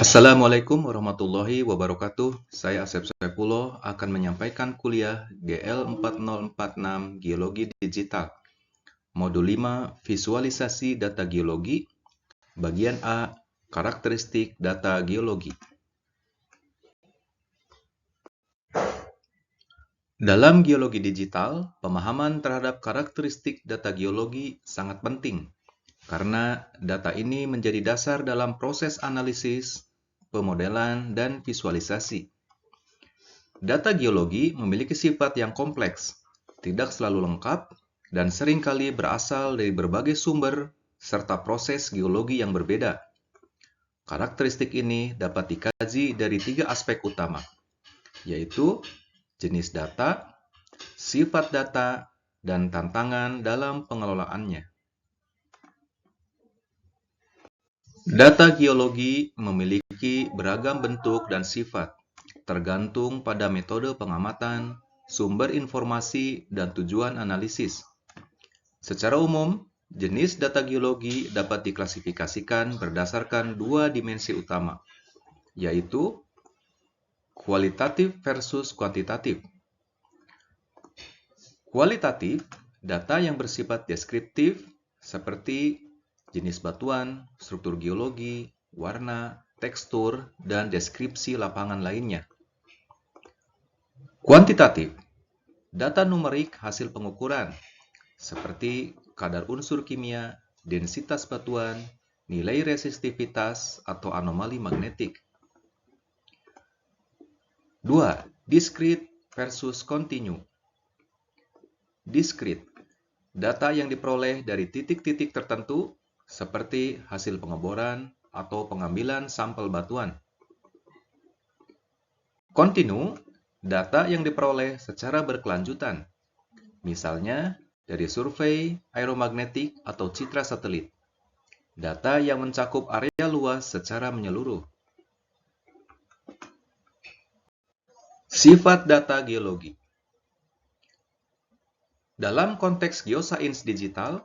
Assalamualaikum warahmatullahi wabarakatuh. Saya Asep Saifullah akan menyampaikan kuliah GL 4046 Geologi Digital. Modul 5 Visualisasi Data Geologi. Bagian A Karakteristik Data Geologi. Dalam geologi digital, pemahaman terhadap karakteristik data geologi sangat penting karena data ini menjadi dasar dalam proses analisis, pemodelan, dan visualisasi. Data geologi memiliki sifat yang kompleks, tidak selalu lengkap, dan seringkali berasal dari berbagai sumber serta proses geologi yang berbeda. Karakteristik ini dapat dikaji dari 3 aspek utama, yaitu jenis data, sifat data, dan tantangan dalam pengelolaannya. Data geologi memiliki beragam bentuk dan sifat, tergantung pada metode pengamatan, sumber informasi, dan tujuan analisis. Secara umum, jenis data geologi dapat diklasifikasikan berdasarkan 2 dimensi utama, yaitu kualitatif versus kuantitatif. Kualitatif, data yang bersifat deskriptif seperti jenis batuan, struktur geologi, warna, tekstur, dan deskripsi lapangan lainnya. Kuantitatif, data numerik hasil pengukuran seperti kadar unsur kimia, densitas batuan, nilai resistivitas, atau anomali magnetik. 2. Discrete versus continue. Discrete, data yang diperoleh dari titik-titik tertentu seperti hasil pengeboran atau pengambilan sampel batuan. Continue, data yang diperoleh secara berkelanjutan, misalnya dari survei aeromagnetik atau citra satelit. Data yang mencakup area luas secara menyeluruh. Sifat data geologi. Dalam konteks geosains digital,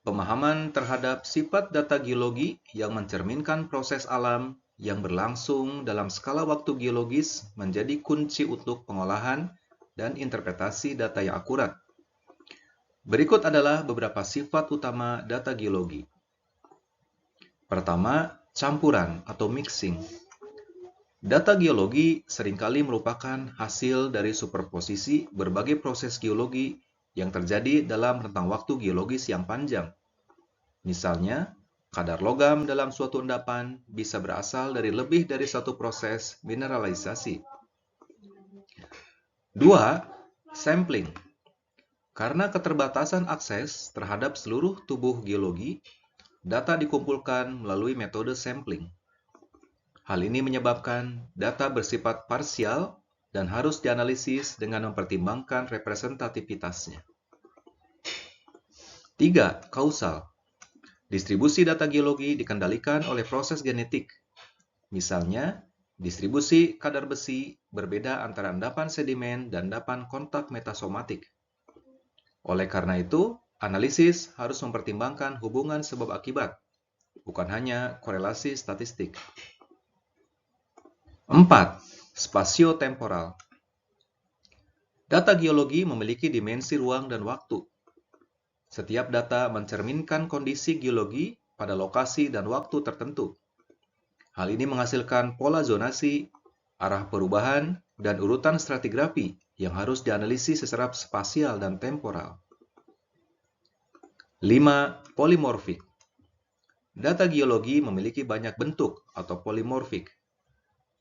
pemahaman terhadap sifat data geologi yang mencerminkan proses alam yang berlangsung dalam skala waktu geologis menjadi kunci untuk pengolahan dan interpretasi data yang akurat. Berikut adalah beberapa sifat utama data geologi. Pertama, campuran atau mixing. Data geologi seringkali merupakan hasil dari superposisi berbagai proses geologi yang terjadi dalam rentang waktu geologis yang panjang. Misalnya, kadar logam dalam suatu endapan bisa berasal dari lebih dari satu proses mineralisasi. 2. Sampling. Karena keterbatasan akses terhadap seluruh tubuh geologi, data dikumpulkan melalui metode sampling. Hal ini menyebabkan data bersifat parsial dan harus dianalisis dengan mempertimbangkan representativitasnya. 3. Kausal. Distribusi data geologi dikendalikan oleh proses genetik. Misalnya, distribusi kadar besi berbeda antara endapan sedimen dan endapan kontak metasomatik. Oleh karena itu, analisis harus mempertimbangkan hubungan sebab akibat, bukan hanya korelasi statistik. 4. Spasio-temporal. Data geologi memiliki dimensi ruang dan waktu. Setiap data mencerminkan kondisi geologi pada lokasi dan waktu tertentu. Hal ini menghasilkan pola zonasi, arah perubahan, dan urutan stratigrafi yang harus dianalisis secara spasial dan temporal. 5. Polimorfik. Data geologi memiliki banyak bentuk atau polimorfik,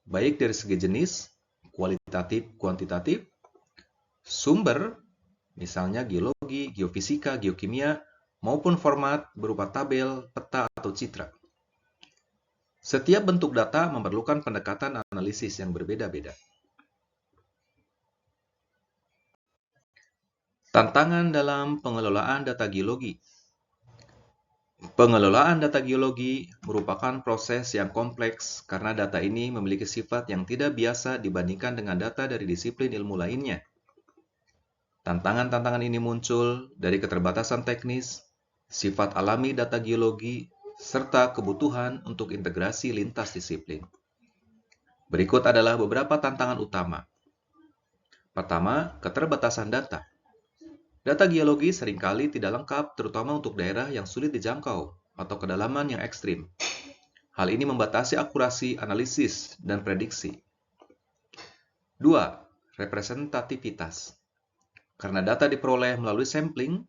baik dari segi jenis, kualitatif, kuantitatif, sumber, misalnya geologi, geofisika, geokimia, maupun format berupa tabel, peta, atau citra. Setiap bentuk data memerlukan pendekatan analisis yang berbeda-beda. Tantangan dalam pengelolaan data geologi. Pengelolaan data geologi merupakan proses yang kompleks karena data ini memiliki sifat yang tidak biasa dibandingkan dengan data dari disiplin ilmu lainnya. Tantangan-tantangan ini muncul dari keterbatasan teknis, sifat alami data geologi, serta kebutuhan untuk integrasi lintas disiplin. Berikut adalah beberapa tantangan utama. Pertama, keterbatasan data. Data geologi seringkali tidak lengkap, terutama untuk daerah yang sulit dijangkau atau kedalaman yang ekstrim. Hal ini membatasi akurasi analisis dan prediksi. 2. Representativitas. Karena data diperoleh melalui sampling,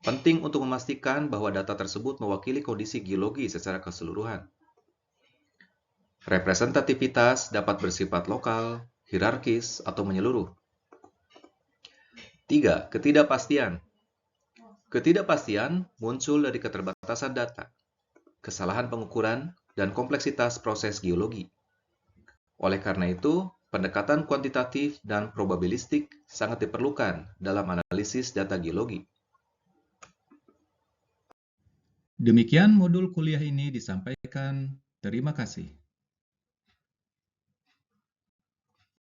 penting untuk memastikan bahwa data tersebut mewakili kondisi geologi secara keseluruhan. Representativitas dapat bersifat lokal, hierarkis, atau menyeluruh. 3. Ketidakpastian. Ketidakpastian muncul dari keterbatasan data, kesalahan pengukuran, dan kompleksitas proses geologi. Oleh karena itu, pendekatan kuantitatif dan probabilistik sangat diperlukan dalam analisis data geologi. Demikian modul kuliah ini disampaikan. Terima kasih.